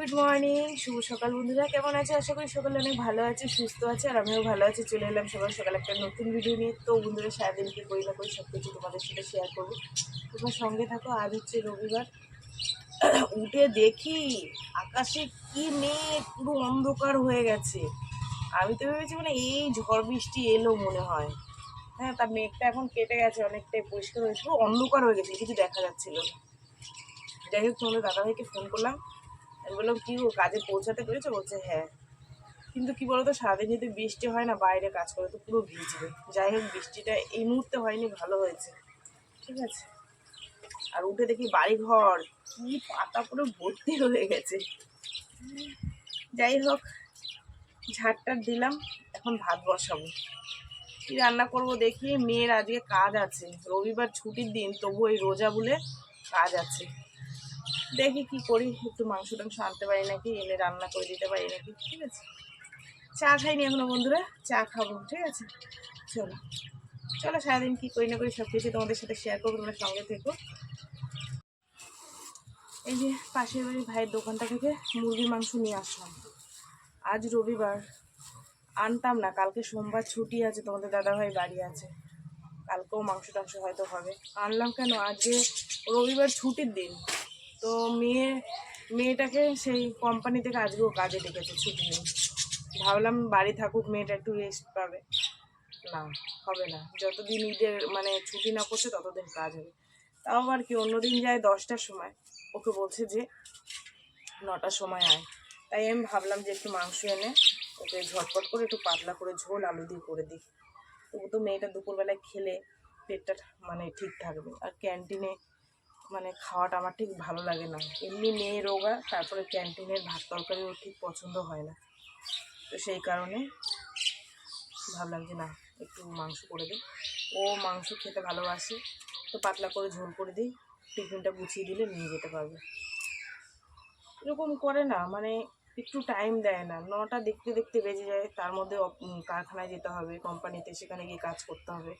Good morning, শুভ সকাল বন্ধুরা। কেমন আছে? আশা করি সকালে অনেক ভালো আছে, সুস্থ আছে, আর আমিও ভালো আছি। চলে এলাম সকাল সকাল একটা নতুন ভিডিও নিয়ে। তো বন্ধুরা, সারাদিন কি করি না করি সব কিছু তোমাদের সাথে শেয়ার করবো। তোমার সঙ্গে থাকো। আজ হচ্ছে রবিবার। উঠে দেখি আকাশে কি মেঘ, পুরো অন্ধকার হয়ে গেছে। আমি তো ভেবেছি মানে এই ঝড় বৃষ্টি এলো মনে হয়। হ্যাঁ, তার মেঘটা এখন কেটে গেছে, অনেকটাই পরিষ্কার হয়েছে, পুরো অন্ধকার হয়ে গেছে, কিছু দেখা যাচ্ছিল না। যাই হোক, তোমাদের দাদাভাইকে ফোন করলাম। আমি বললাম, কি গো, কাজে পৌঁছাতে পেরেছো? বলছে হ্যাঁ। কিন্তু কি বলতো, সারাদিন যদি বৃষ্টি হয় না, বাইরে কাজ করে তো পুরো ভিজবে। যাই হোক, বৃষ্টিটা এই মুহূর্তে হয়নি, ভালো হয়েছে। ঠিক আছে। আর উঠে দেখি বাড়িঘর কি পাতা পুরো ভর্তি হয়ে গেছে। যাই হোক, ঝাড়টার দিলাম, এখন ভাত বসাবো। কি রান্না করব দেখি। মেয়ের আজকে কাজ আছে, রবিবার ছুটির দিন, তবু এই রোজা বলে কাজ আছে। দেখি কি করি, একটু মাংস টাংস আনতে পারি নাকি, এনে রান্না করে দিতে পারি নাকি। ঠিক আছে। চা খাইনি এখনো বন্ধুরা, চা খাবো। ঠিক আছে, চলো চলো, সারাদিন কি করি না করি সব কিছু তোমাদের সাথে শেয়ার করবো, তোমরা সঙ্গে থেকো। এই যে পাশের বাড়ির ভাইয়ের দোকানটা থেকে মুরগির মাংস নিয়ে আসলাম। আজ রবিবার, আনতাম না, কালকে সোমবার ছুটি আছে, তোমাদের দাদাভাই বাড়ি আছে, কালকেও মাংস টাংস হয়তো হবে। আনলাম কেন, আজকে রবিবার ছুটির দিন, তো মেয়েটাকে সেই কোম্পানি থেকে আজকেও কাজে ডেকেছে, ছুটি নেই। ভাবলাম বাড়ি থাকুক, মেয়েটা একটু রেস্ট পাবে। না, হবে না, যতদিন ঈদের মানে ছুটি না পড়ছে ততদিন কাজ হবে। তাও আবার কি, অন্যদিন যায় 10টার সময়, ওকে বলছে যে 9টার সময় আয়। তাই আমি ভাবলাম যে একটু মাংস এনে ওকে ঝটপট করে একটু পাতলা করে ঝোল আলু দিয়ে করে দিই। তবু তো মেয়েটা দুপুরবেলায় খেলে পেটটা মানে ঠিক থাকবে। আর ক্যান্টিনে মানে খাওয়াটা আমার ঠিক ভালো লাগে না। এমনি মেয়ে রোগা, তারপরে ক্যান্টিনের ভাত তরকারিও ঠিক পছন্দ হয় না। তো সেই কারণে ভাবলাম যে না, একটু মাংস করে দিই। ও মাংস খেতে ভালোবাসে, তো পাতলা করে ঝোল করে দিই, টিফিনটা গুছিয়ে দিলে নিয়ে যেতে পারবে। এরকম করে না, মানে একটু টাইম দেয় না। 9টা দেখতে দেখতে বেজে যায়, তার মধ্যে কারখানায় যেতে হবে, কোম্পানিতে, সেখানে গিয়ে কাজ করতে হবে।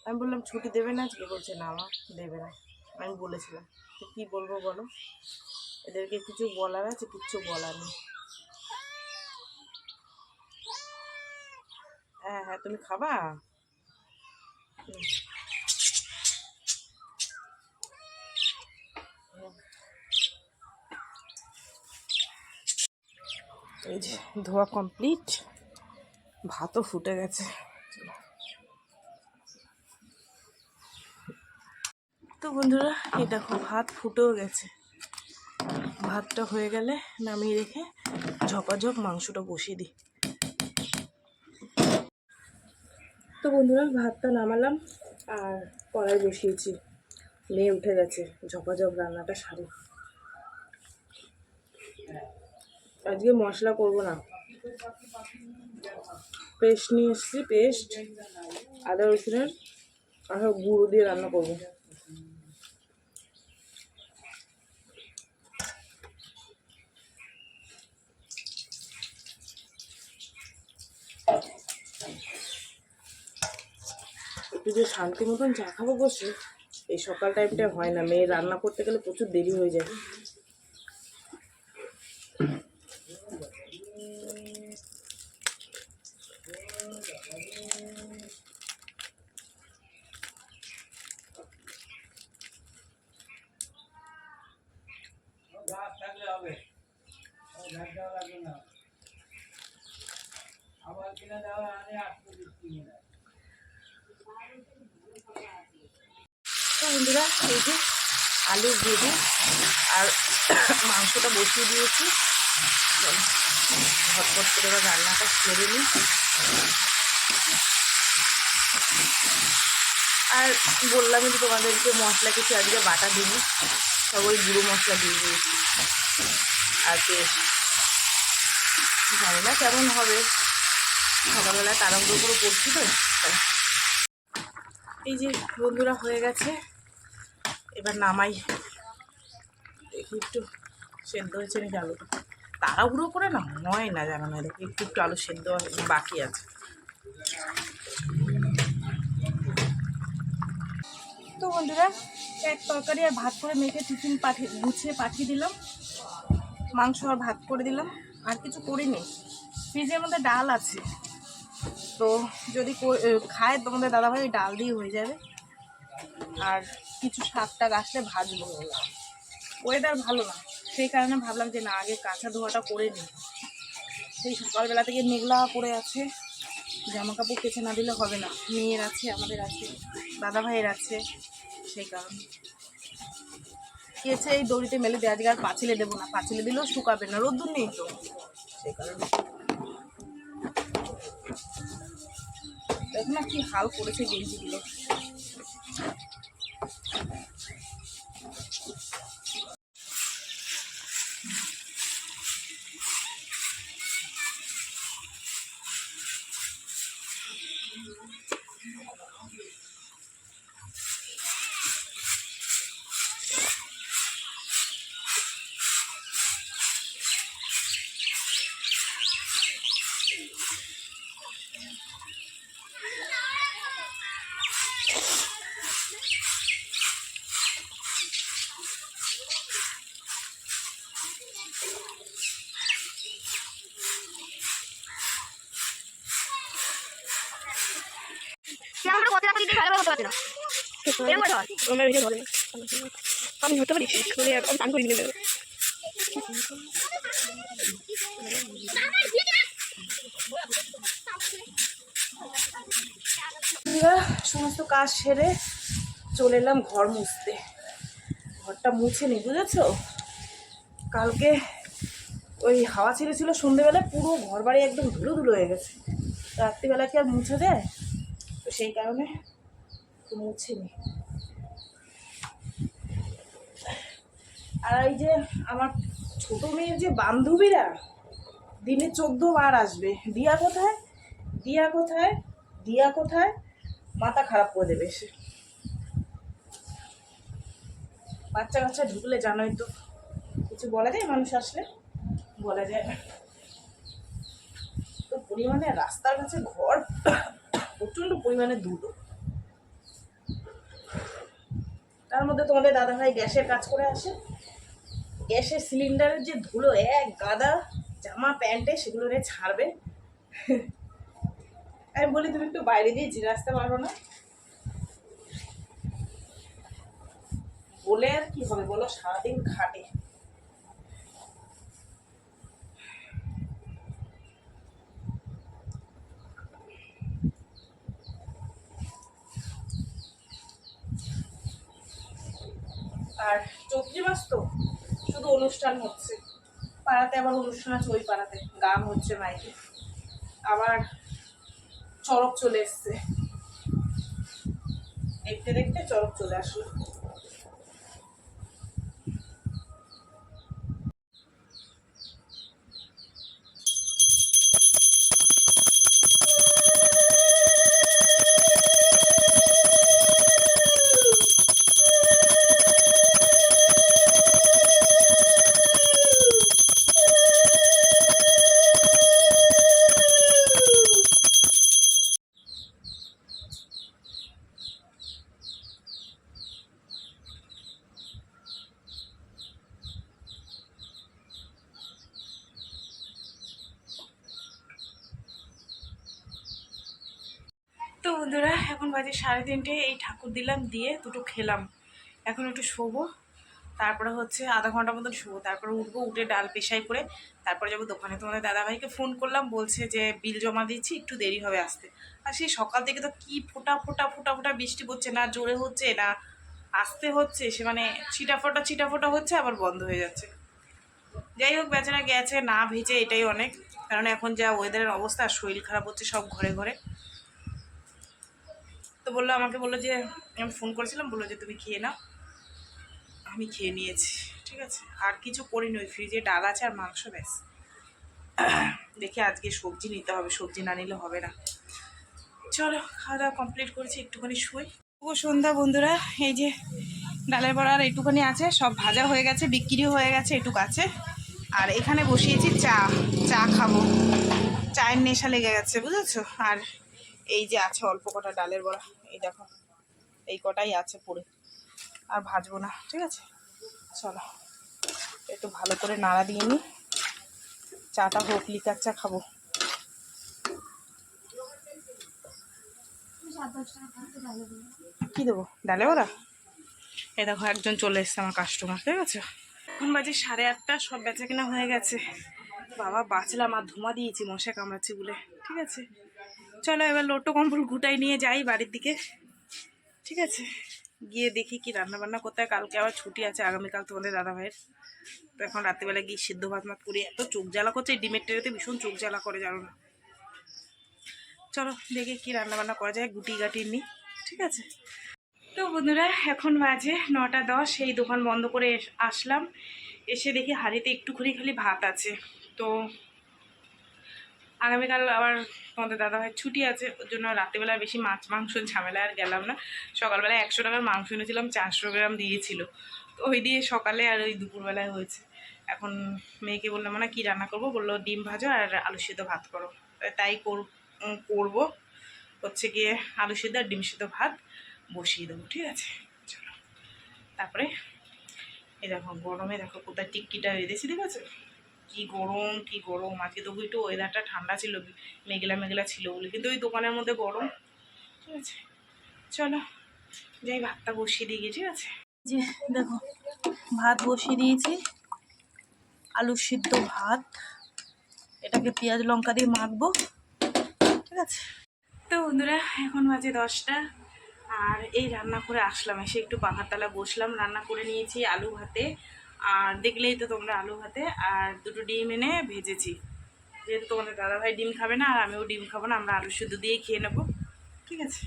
আমি বললাম ছুটি দেবে না আজকে? বলছে না মা, দেবে না। আমি বলেছিলাম, তো কী বলবো বলো, এদেরকে কিছু বলার আছে? কিচ্ছু বলার নেই। হ্যাঁ হ্যাঁ, তুমি খাবা? এই যে ধোয়া কমপ্লিট, ভাতও ফুটে গেছে। তো বন্ধুরা, এই দেখো ভাত ফুটেও গেছে। ভাতটা হয়ে গেলে নামিয়ে রেখে ঝপাঝপ মাংসটা বসিয়ে দিই। তো বন্ধুরা, ভাতটা নামালাম আর কড়াই বসিয়েছি। মেয়ে উঠে গেছে, ঝপাঝপ রান্নাটা সারি। আজকে মশলা করব না, পেস্ট নিয়ে এসেছি, পেস্ট আদা রসুনের আর গুঁড়ো দিয়ে রান্না করবো। একটু যে শান্তি মতন চা খাবো বসে, এই সকাল টাইমটা হয় না। মেয়ে রান্না করতে গেলে প্রচুর দেরি হয়ে যায়। বন্ধুরা, এই যে আলুর ভেজে আর মাংসটা বসিয়ে দিয়েছি। ঝটপট করে এবার রান্নাটা সেরে নিই। আর বললাম যে তোমাদেরকে মশলা কিছু আজকে বাটা দিই, সব ওই গুঁড়ো মশলা দিয়ে দিয়েছি আর পেস্ট। জানি না কেমন হবে, সকালবেলা তাড়াহুড়ো করে পড়ছি তো। এই যে বন্ধুরা, হয়ে গেছে, এবার নামাই। দেখি একটু সেদ্ধ হয়েছে নাকি আলুটা। তাড়াহুড়ো করে না হয় না, জানো না। দেখি একটু একটু আলু সেদ্ধ বাকি আছে। তো বন্ধুরা, এক তরকারি আর ভাত করে মেখে টিফিন গুছিয়ে পাঠিয়ে দিলাম। মাংস আর ভাত করে দিলাম, আর কিছু করিনি। ফ্রিজের মধ্যে ডাল আছে, তো যদি খায় তোমাদের দাদাভাই ওই ডাল দিয়ে হয়ে যাবে। আর কিছু শাক টাক আসলে ভাজবো। ওয়েদার ভালো না, সেই কারণে ভাবলাম যে না, আগে কাঁচা ধোয়াটা করে নিই। সেই সকালবেলা থেকে মেঘলা করে আছে, জামা কাপড় কেচে না দিলে হবে না। মেয়ের আছে, আমাদের আছে, দাদা ভাইয়ের আছে, সেই কারণে কেচে এই দড়িতে মেলে দিয়ে আজকে আর পাঁচিলে দেবো না। পাঁচিলে দিলেও শুকাবে না, রোদ্দুর নেই তো, সেই কারণে। দেখো না কি হাল করেছে গেঞ্জিগুলো। আমি ধরতে পারিস, আমি টান করে নিয়ে সমস্ত কাজ সেরে চলে এলাম ঘর মুছতে। ঘরটা মুছে নি, বুঝেছো? কালকে ওই হাওয়া ছেড়েছিল সন্ধ্যেবেলায়, পুরো ঘর বাড়ি একদম ধুলো ধুলো হয়ে গেছে। রাত্রিবেলা কি আর মুছে যায়? তো সেই কারণে মুছে নি। আর এই যে আমার ছোট মেয়ের যে বান্ধবীরা দিনে 14 বার আসবে। দিয়া কোথায়, দিয়া কোথায়, দিয়া কোথায়, মাথা খারাপ করে দেবে সে। বাচ্চা কাচ্চা ঢুকলে জানোই তো, কিছু বলা যায়? মানুষ আসলে বলা যায় না। তো পরিমাণে রাস্তার কাছে ঘর প্রচন্ড পরিমাণে ধুলো। তার মধ্যে তোমাদের দাদাভাই গ্যাসের কাজ করে আসে, গ্যাসের সিলিন্ডারের যে ধুলো এক গাদা জামা প্যান্টে, সেগুলো নিয়ে ছাড়বে। আমি বলি তুমি একটু বাইরে দিয়ে ঝিরে আসতে পারো না? বলে আর কি হবে বলো, সারাদিন খাটে। আর চৈত্রি মাস তো শুধু অনুষ্ঠান হচ্ছে, পাড়াতে আবার অনুষ্ঠান আছে, ওই পাড়াতে গান হচ্ছে মাইকে, আবার চড়ক চলে এসছে। দেখতে দেখতে চড়ক চলে আসলো। তো বন্ধুরা, এখন বাজে 3:30। এই ঠাকুর দিলাম, দিয়ে দুটো খেলাম। এখন একটু শোবো, তারপরে হচ্ছে আধা ঘন্টা মতন শোবো, তারপরে উঠবো, উঠে ডাল পেশাই করে তারপরে যাবো দোকানে। তোমাদের দাদাভাইকে ফোন করলাম, বলছে যে বিল জমা দিচ্ছি, একটু দেরি হবে আসতে। আর সেই সকাল থেকে তো কি ফোটা ফোটা ফোটা ফোটা বৃষ্টি পড়ছে, না জোরে হচ্ছে না আসতে হচ্ছে, সে মানে ছিটা ফোটা হচ্ছে, আবার বন্ধ হয়ে যাচ্ছে। যাই হোক, বেচারা গেছে না ভিজে, এটাই অনেক। কারণ এখন যা ওয়েদারের অবস্থা, শরীর খারাপ হচ্ছে সব ঘরে ঘরে। তো বললো, আমাকে বললো যে, আমি ফোন করেছিলাম, বললো যে তুমি খেয়ে নাও। আমি খেয়ে নিয়েছি, ঠিক আছে। আর কিছু করিনি, ওই ফ্রিজে ডাল আছে আর মাংস, ব্যাস। দেখি আজকে সবজি নিতে হবে, সবজি না নিলে হবে না। চলো, খাওয়া দাওয়া কমপ্লিট করেছি, একটুখানি শুই। শুভ সন্ধ্যা বন্ধুরা। এই যে ডালের বড়া আর একটুখানি আছে, সব ভাজা হয়ে গেছে, বিক্রিও হয়ে গেছে, এটুকু আছে। আর এখানে বসিয়েছি চা, চা খাবো, চায়ের নেশা লেগে গেছে, বুঝেছো। আর এই যে আছে অল্প কটা ডালের বড়া, এই দেখো, এই কটাই আছে পুরো, আর ভাজবো না, ঠিক আছে। চলো, একটু ভালো করে নাড়া দিয়ে নিই। চাটা হোক, লিকার চা খাবো। কি দেবো, ডালে ওরা? এ দেখো একজন চলে এসছে আমার কাস্টমার, ঠিক আছে? এখন বাজে 8:30, সব বেচা কেনা হয়ে গেছে। বাবা বাঁচলাম, আর ধোঁয়া দিয়েছি মশা কামড়াচ্ছি বলে, ঠিক আছে? চলো এবার লোটো কম্বল গুটাই নিয়ে যাই বাড়ির দিকে, ঠিক আছে? গিয়ে দেখি কি রান্না বান্না করতে হয়। কালকে আবার ছুটি আছে, আগামীকাল তোমাদের দাদা ভাইয়ের। তো এখন রাত্রিবেলা গিয়ে সিদ্ধ ভাত মাত করি। এত চোখ জ্বালা করছে, এই ডিমের টেরেতে ভীষণ চোখ জ্বালা করে, জানো না? চলো দেখি কি রান্না বান্না করা যায়, গুটি গাটি নিই, ঠিক আছে? তো বন্ধুরা এখন বাজে 9:10। এই দোকান বন্ধ করে আসলাম। এসে দেখি হাঁড়িতে একটুখানি খালি ভাত আছে। তো আগামীকাল আবার তোমাদের দাদাভাইয়ের ছুটি আছে, ওর জন্য রাত্রিবেলা বেশি মাছ মাংস ঝামেলা আর গেলাম না। সকালবেলা 100 টাকার মাংস এনেছিলাম, 400 গ্রাম দিয়েছিল। তো ওই দিয়ে সকালে আর ওই দুপুরবেলায় হয়েছে। এখন মেয়েকে বললাম না কি রান্না করব, বললো ডিম ভাজো আর আলু সিদ্ধ ভাত করো। তাই করবো হচ্ছে গিয়ে আলু সিদ্ধ আর ডিম সিদ্ধ ভাত বসিয়ে দেবো, ঠিক আছে? চলো তারপরে এই দেখো গরমে দেখো কোথায় টিক্কিটা বেঁধেছি, ঠিক আছে? কি গরম কি গরম। আজকে তবু একটু ওয়েদারটা ঠান্ডা ছিল, মেঘলা মেঘলা ছিল বলে, কিন্তু ওই দোকানের মধ্যে গরম, ঠিক আছে? চলো যাই ভাতটা বসিয়ে দিয়ে গিয়ে, ঠিক আছে? যে দেখো ভাত বসিয়ে দিয়েছি, আলু সিদ্ধ ভাত। এটাকে পেঁয়াজ লঙ্কা দিয়ে মাখবো, ঠিক আছে? তো বন্ধুরা এখন বাজে 10টা, আর এই রান্না করে আসলাম। এসে একটু পাখার তলা বসলাম, রান্না করে নিয়েছি আলু ভাতে। আর দেখলেই তো তোমরা আলু ভাতে, আর দুটো ডিম এনে ভেজেছি। যেহেতু তোমাদের দাদাভাই ডিম খাবে না আর আমিও ডিম খাবো না, আমরা আলু সিদ্ধ দিয়েই খেয়ে নেবো, ঠিক আছে?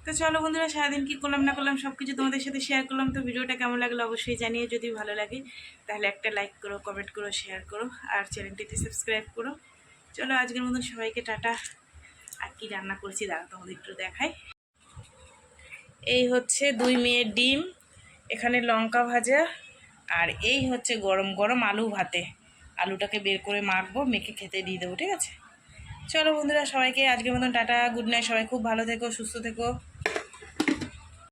তো চলো বন্ধুরা, সারাদিন কী করলাম না করলাম সব কিছু তোমাদের সাথে শেয়ার করলাম। তো ভিডিওটা কেমন লাগলো অবশ্যই জানিয়ে, যদি ভালো লাগে তাহলে একটা লাইক করো, কমেন্ট করো, শেয়ার করো, আর চ্যানেলটিতে সাবস্ক্রাইব করো। চলো আজকের মতন সবাইকে টাটা। আর কি রান্না করছি দাঁড়া তোমাদের একটু দেখাই। এই হচ্ছে 2 মেয়ের ডিম, এখানে লঙ্কা ভাজা, আর এই হচ্ছে গরম গরম আলু ভাতে। আলুটাকে বের করে মাখবো, মেখে খেতে দিয়ে দেবো, ঠিক আছে? চলো বন্ধুরা, সবাইকে আজকের মতন টাটা, গুড নাইট। সবাই খুব ভালো থেকো, সুস্থ থেকো।